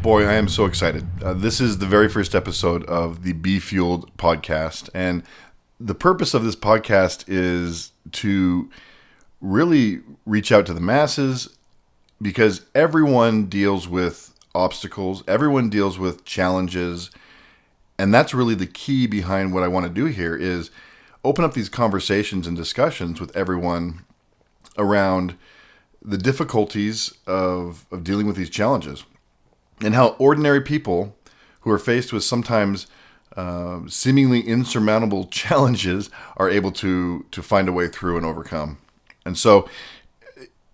Boy, I am so excited. This is the very first episode of the Be Fueled podcast. And the purpose of this podcast is to really reach out to the masses because everyone deals with obstacles, everyone deals with challenges. And that's really the key behind what I want to do here is open up these conversations and discussions with everyone around the difficulties of dealing with these challenges. And how ordinary people who are faced with sometimes seemingly insurmountable challenges are able to find a way through and overcome. And so,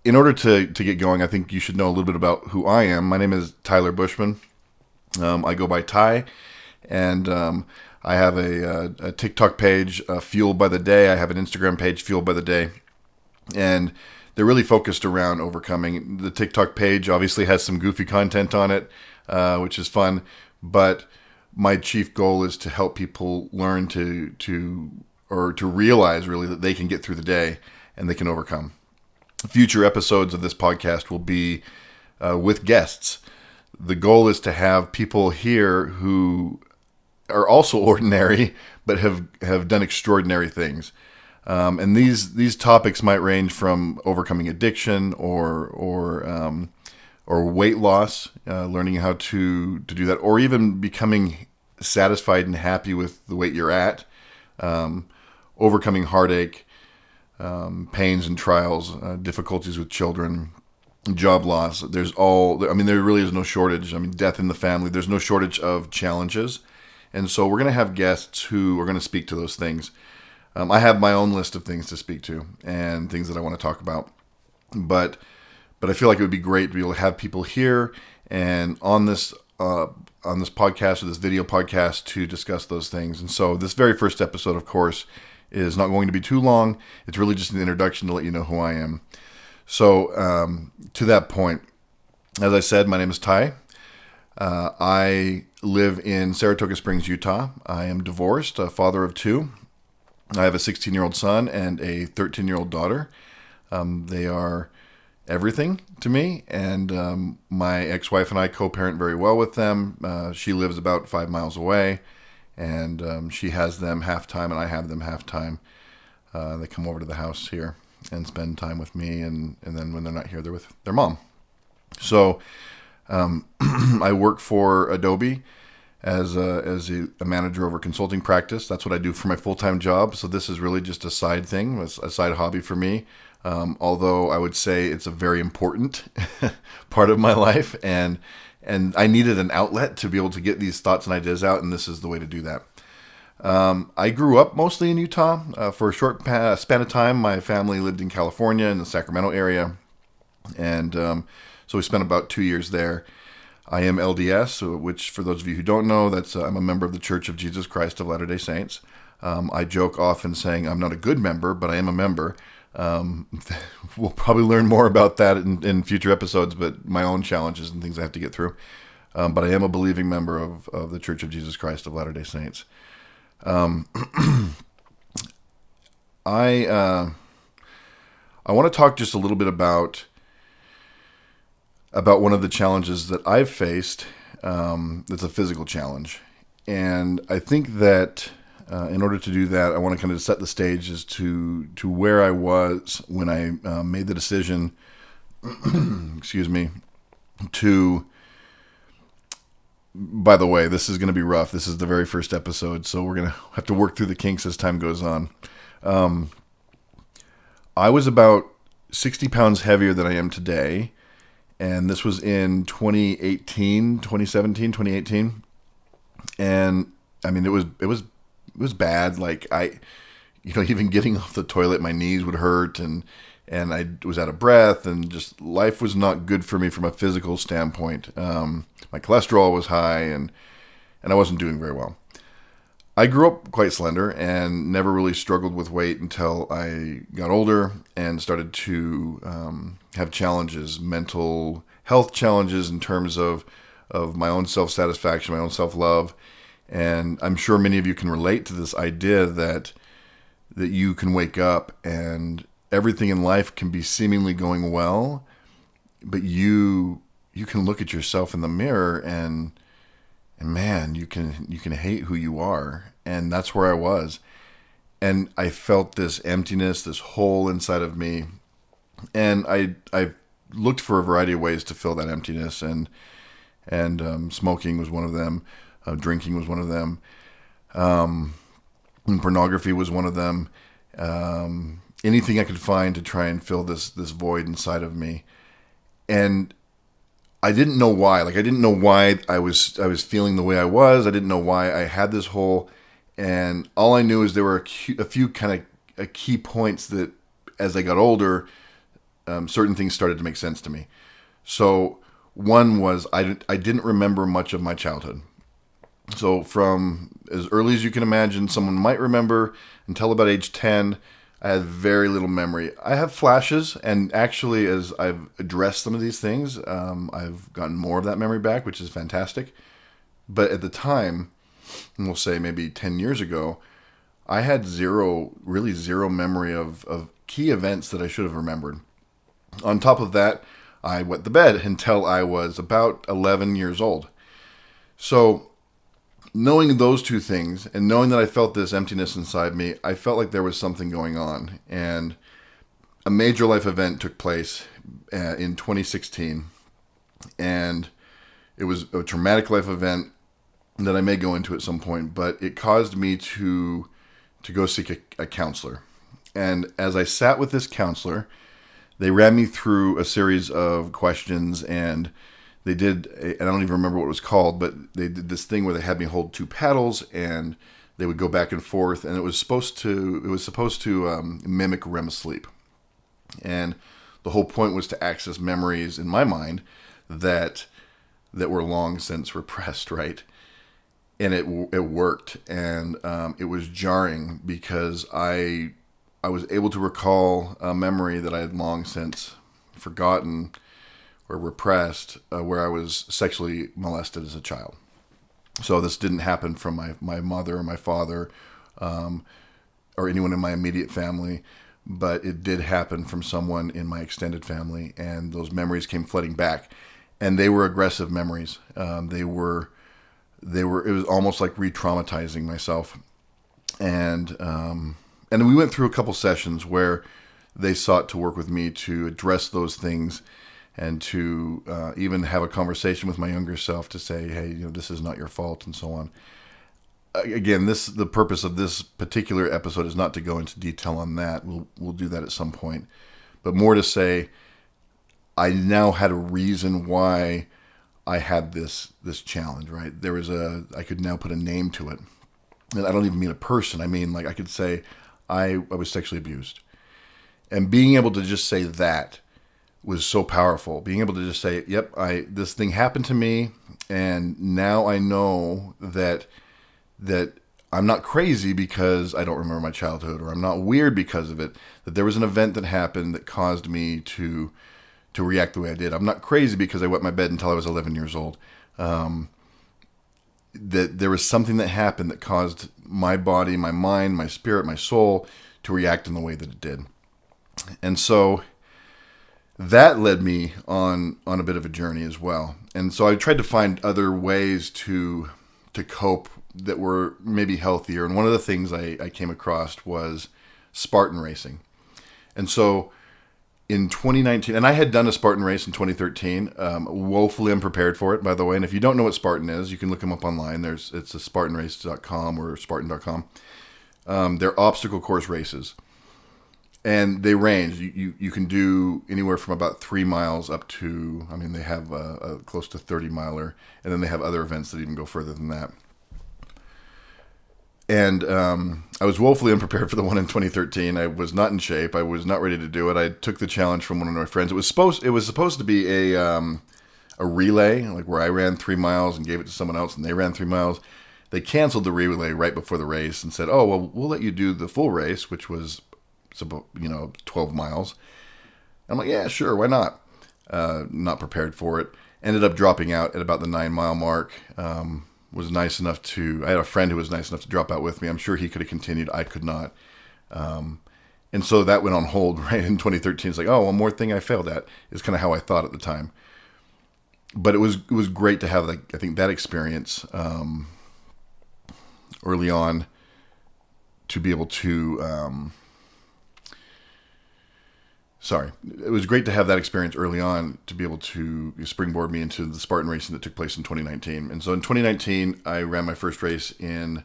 in order to get going, I think you should know a little bit about who I am. My name is Tyler Bushman. I go by Ty, and I have a TikTok page, Fueled by the Day. I have an Instagram page, Fueled by the Day. And they're really focused around overcoming. The TikTok page obviously has some goofy content on it, which is fun. But my chief goal is to help people learn to realize really that they can get through the day and they can overcome. Future episodes of this podcast will be with guests. The goal is to have people here who are also ordinary, but have done extraordinary things. And these topics might range from overcoming addiction or weight loss, learning how to do that, or even becoming satisfied and happy with the weight you're at, overcoming heartache, pains and trials, difficulties with children, job loss. There really is no shortage. Death in the family. There's no shortage of challenges. And so we're going to have guests who are going to speak to those things. I have my own list of things to speak to and things that I want to talk about, but I feel like it would be great to be able to have people here and on this podcast or this video podcast to discuss those things. And so this very first episode, of course, is not going to be too long. It's really just an introduction to let you know who I am. So to that point, as I said, my name is Ty. I live in Saratoga Springs, Utah. I am divorced, a father of two. I have a 16-year-old son and a 13-year-old daughter. They are everything to me, and my ex-wife and I co-parent very well with them. She lives about 5 miles away, and she has them half-time, and I have them half-time. They come over to the house here and spend time with me, and then when they're not here, they're with their mom. So I work for Adobe as a manager over consulting practice. That's what I do for my full-time job. So this is really just a side thing, a side hobby for me. Although I would say it's a very important part of my life, and I needed an outlet to be able to get these thoughts and ideas out, and this is the way to do that. I grew up mostly in Utah. For a short span of time, my family lived in California in the Sacramento area, and so we spent about 2 years there. I am LDS, which for those of you who don't know, I'm a member of the Church of Jesus Christ of Latter-day Saints. I joke often saying I'm not a good member, but I am a member. We'll probably learn more about that in future episodes, but my own challenges and things I have to get through. But I am a believing member of the Church of Jesus Christ of Latter-day Saints. I want to talk just a little bit about one of the challenges that I've faced. That's a physical challenge. And I think that in order to do that, I want to kind of set the stage as to where I was when I made the decision, excuse me, by the way, this is going to be rough. This is the very first episode, so we're going to have to work through the kinks as time goes on. I was about 60 pounds heavier than I am today. And this was in 2018. And it was bad. Like even getting off the toilet, my knees would hurt and I was out of breath, and just life was not good for me from a physical standpoint. My cholesterol was high and I wasn't doing very well. I grew up quite slender and never really struggled with weight until I got older and started to have challenges, mental health challenges in terms of my own self-satisfaction, my own self-love. And I'm sure many of you can relate to this idea that you can wake up and everything in life can be seemingly going well, but you you can look at yourself in the mirror and man, you can hate who you are. And that's where I was. And I felt this emptiness, this hole inside of me. And I looked for a variety of ways to fill that emptiness, and smoking was one of them, drinking was one of them, and pornography was one of them. Anything I could find to try and fill this void inside of me, and I didn't know why. Like, I didn't know why I was feeling the way I was. I didn't know why I had this hole, and all I knew is there were a few kind of key points that, as I got older, certain things started to make sense to me. So one was I didn't remember much of my childhood. So from as early as you can imagine, someone might remember, until about age 10, I had very little memory. I have flashes, and actually, as I've addressed some of these things, I've gotten more of that memory back, which is fantastic. But at the time, and we'll say maybe 10 years ago, I had really zero memory of key events that I should have remembered. On top of that, I wet the bed until I was about 11 years old. So, knowing those two things, and knowing that I felt this emptiness inside me, I felt like there was something going on. And a major life event took place in 2016. And it was a traumatic life event that I may go into at some point, but it caused me to go seek a counselor. And as I sat with this counselor, they ran me through a series of questions, and they did, and I don't even remember what it was called, but they did this thing where they had me hold two paddles, and they would go back and forth, and it was supposed to mimic REM sleep. And the whole point was to access memories in my mind that were long since repressed, right? And it worked, and it was jarring because I was able to recall a memory that I had long since forgotten or repressed, where I was sexually molested as a child. So this didn't happen from my mother or my father, or anyone in my immediate family, but it did happen from someone in my extended family, and those memories came flooding back, and they were aggressive memories. It was almost like re-traumatizing myself, and we went through a couple sessions where they sought to work with me to address those things, and to even have a conversation with my younger self to say, hey, this is not your fault, and so on. Again, the purpose of this particular episode is not to go into detail on that. We'll do that at some point, but more to say, I now had a reason why I had this challenge. Right, I could now put a name to it, and I don't even mean a person. I mean, like, I could say I was sexually abused, and being able to just say that was so powerful. Being able to just say, yep, this thing happened to me, and now I know that I'm not crazy because I don't remember my childhood, or I'm not weird because of it, that there was an event that happened that caused me to react the way I did. I'm not crazy because I wet my bed until I was 11 years old. That there was something that happened that caused my body, my mind, my spirit, my soul to react in the way that it did. And so that led me on a bit of a journey as well. And so I tried to find other ways to cope that were maybe healthier. And one of the things I came across was Spartan racing. And so in 2019, and I had done a Spartan race in 2013, woefully unprepared for it, by the way. And if you don't know what Spartan is, you can look them up online. It's a SpartanRace.com or Spartan.com. They're obstacle course races. And they range. You can do anywhere from about 3 miles up to, they have a close to 30 miler, and then they have other events that even go further than that. And I was woefully unprepared for the one in 2013. I was not in shape. I was not ready to do it. I took the challenge from one of my friends. It was supposed to be a relay, like where I ran 3 miles and gave it to someone else, and they ran 3 miles. They canceled the relay right before the race and said, "Oh, well, we'll let you do the full race," which was 12 miles. I'm like, yeah, sure, why not? Not prepared for it. Ended up dropping out at about the 9 mile mark. I had a friend who was nice enough to drop out with me. I'm sure he could have continued. I could not. And so that went on hold right in 2013. It's like, oh, one more thing I failed at, is kind of how I thought at the time. but it was great to have I think that experience early on to be able to. It was great to have that experience early on to be able to springboard me into the Spartan racing that took place in 2019. And so in 2019, I ran my first race in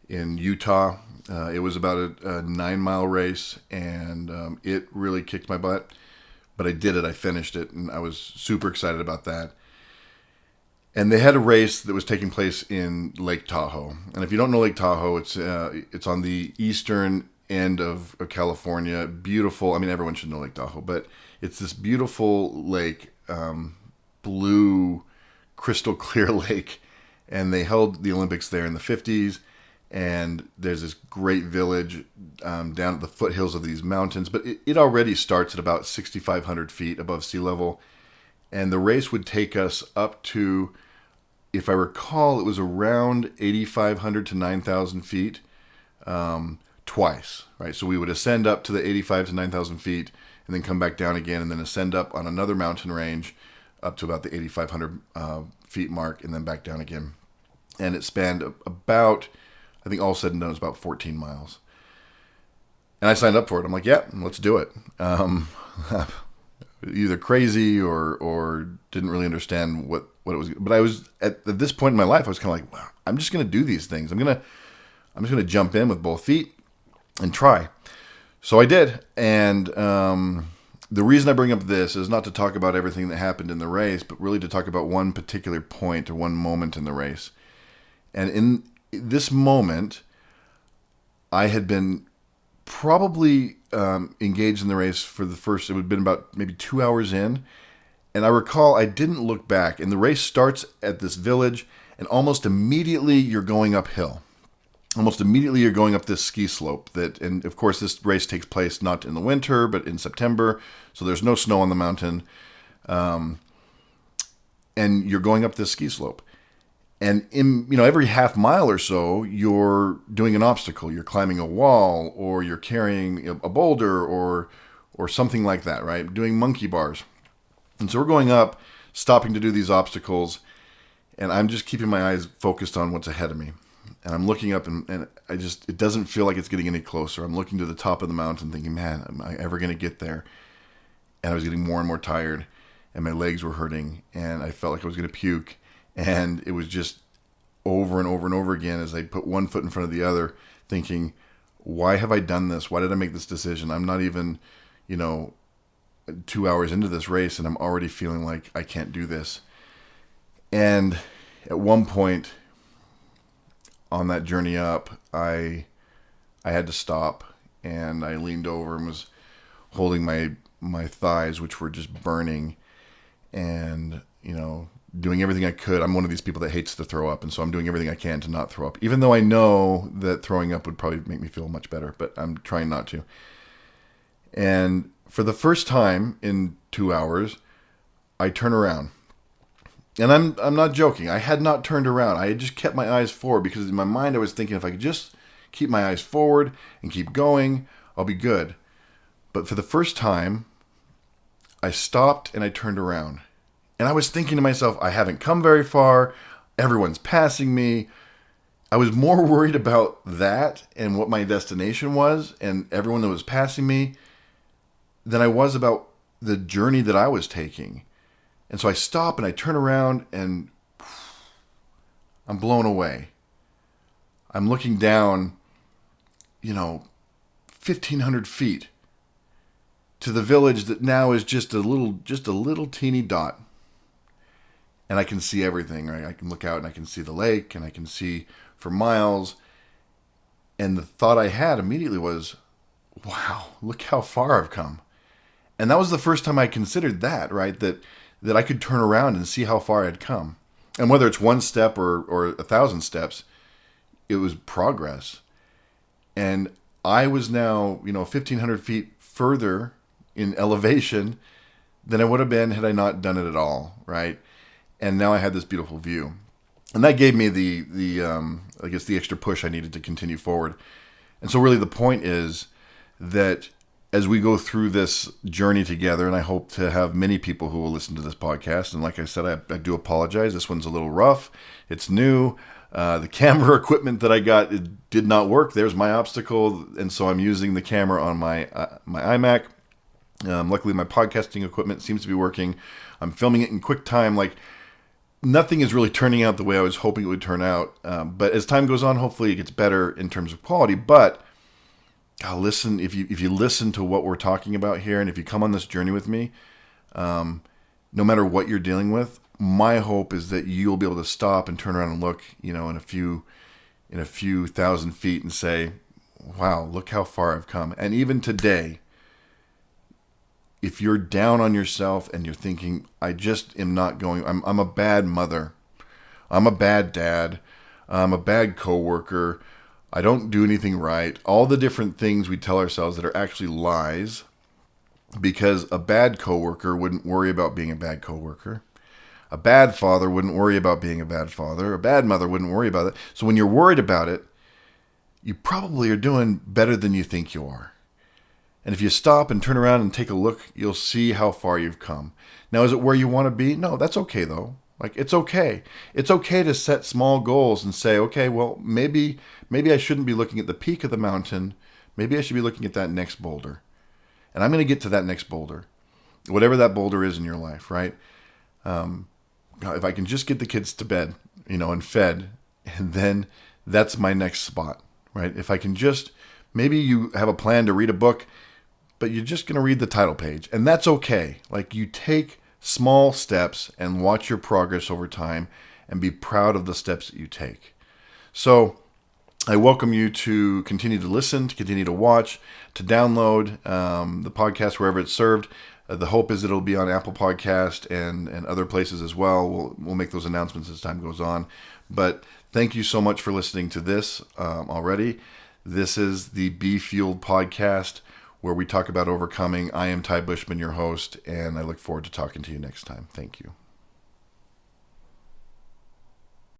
Utah. It was about a 9-mile race, and it really kicked my butt. But I did it. I finished it, and I was super excited about that. And they had a race that was taking place in Lake Tahoe. And if you don't know Lake Tahoe, it's on the eastern end of California. Beautiful. I mean, everyone should know Lake Tahoe, but it's this beautiful lake, blue, crystal clear lake. And they held the Olympics there in the 50s. And there's this great village down at the foothills of these mountains. But it already starts at about 6,500 feet above sea level. And the race would take us up to, if I recall, it was around 8,500 to 9,000 feet twice, right? So we would ascend up to the 85 to 9,000 feet and then come back down again and then ascend up on another mountain range up to about the 8,500 feet mark and then back down again. And it spanned about, I think all said and done, it was about 14 miles. And I signed up for it. I'm like, yeah, let's do it. Either crazy or didn't really understand what it was. But I was at this point in my life, I was kind of like, wow, I'm just going to do these things. I'm just going to jump in with both feet and try. So I did. And the reason I bring up this is not to talk about everything that happened in the race, but really to talk about one particular point or one moment in the race. And in this moment, I had been probably engaged in the race for the first, it would have been about maybe 2 hours in. And I recall I didn't look back. And the race starts at this village, and almost immediately you're going uphill. Almost immediately you're going up this ski slope and of course this race takes place not in the winter, but in September. So there's no snow on the mountain. And you're going up this ski slope. And in, every half mile or so, you're doing an obstacle. You're climbing a wall, or you're carrying a boulder or something like that, right? Doing monkey bars. And so we're going up, stopping to do these obstacles. And I'm just keeping my eyes focused on what's ahead of me. And I'm looking up and it doesn't feel like it's getting any closer. I'm looking to the top of the mountain thinking, man, am I ever going to get there? And I was getting more and more tired, and my legs were hurting, and I felt like I was going to puke. And it was just over and over and over again as I put one foot in front of the other, thinking, why have I done this? Why did I make this decision? I'm not even, 2 hours into this race, and I'm already feeling like I can't do this. And at one point on that journey up, I had to stop, and I leaned over and was holding my thighs, which were just burning, and, doing everything I could. I'm one of these people that hates to throw up, and so I'm doing everything I can to not throw up, even though I know that throwing up would probably make me feel much better, but I'm trying not to. And for the first time in 2 hours, I turn around. And I'm not joking. I had not turned around. I had just kept my eyes forward, because in my mind I was thinking, if I could just keep my eyes forward and keep going, I'll be good. But for the first time, I stopped and I turned around. And I was thinking to myself, I haven't come very far. Everyone's passing me. I was more worried about that and what my destination was and everyone that was passing me than I was about the journey that I was taking. And so I stop and I turn around and I'm blown away. I'm looking down, 1,500 feet to the village that now is just a little teeny dot. And I can see everything, right? I can look out and I can see the lake and I can see for miles. And the thought I had immediately was, wow, look how far I've come. And that was the first time I considered that, right? That I could turn around and see how far I'd come. And whether it's one step or 1,000 steps, it was progress. And I was now, 1,500 feet further in elevation than I would have been had I not done it at all, right? And now I had this beautiful view. And that gave me the extra push I needed to continue forward. And so really the point is that as we go through this journey together, and I hope to have many people who will listen to this podcast. And like I said, I do apologize. This one's a little rough. It's new. The camera equipment that I got, it did not work. There's my obstacle. And so I'm using the camera on my iMac. Luckily, my podcasting equipment seems to be working. I'm filming it in quick time. Like, nothing is really turning out the way I was hoping it would turn out. But as time goes on, hopefully it gets better in terms of quality. But listen, if you listen to what we're talking about here, and if you come on this journey with me, no matter what you're dealing with, my hope is that you'll be able to stop and turn around and look, in a few thousand feet and say, wow, look how far I've come. And even today, if you're down on yourself and you're thinking, I just am not going, I'm a bad mother, I'm a bad dad, I'm a bad coworker, I don't do anything right, all the different things we tell ourselves that are actually lies, because a bad coworker wouldn't worry about being a bad coworker. A bad father wouldn't worry about being a bad father. A bad mother wouldn't worry about it. So when you're worried about it, you probably are doing better than you think you are. And if you stop and turn around and take a look, you'll see how far you've come. Now, is it where you want to be? No, that's okay though. Like, it's okay. It's okay to set small goals and say, okay, well, maybe I shouldn't be looking at the peak of the mountain. Maybe I should be looking at that next boulder. And I'm going to get to that next boulder, whatever that boulder is in your life, right? If I can just get the kids to bed, and fed, and then that's my next spot, right? If I can just, maybe you have a plan to read a book, but you're just going to read the title page, and that's okay. Like, you take small steps and watch your progress over time and be proud of the steps that you take. So I welcome you to continue to listen, to continue to watch, to download the podcast wherever it's served. The hope is that it'll be on Apple Podcast and other places as well. We'll make those announcements as time goes on. But thank you so much for listening to this already. This is the Be Fueled Podcast, where we talk about overcoming. I am Ty Bushman, your host, and I look forward to talking to you next time. Thank you.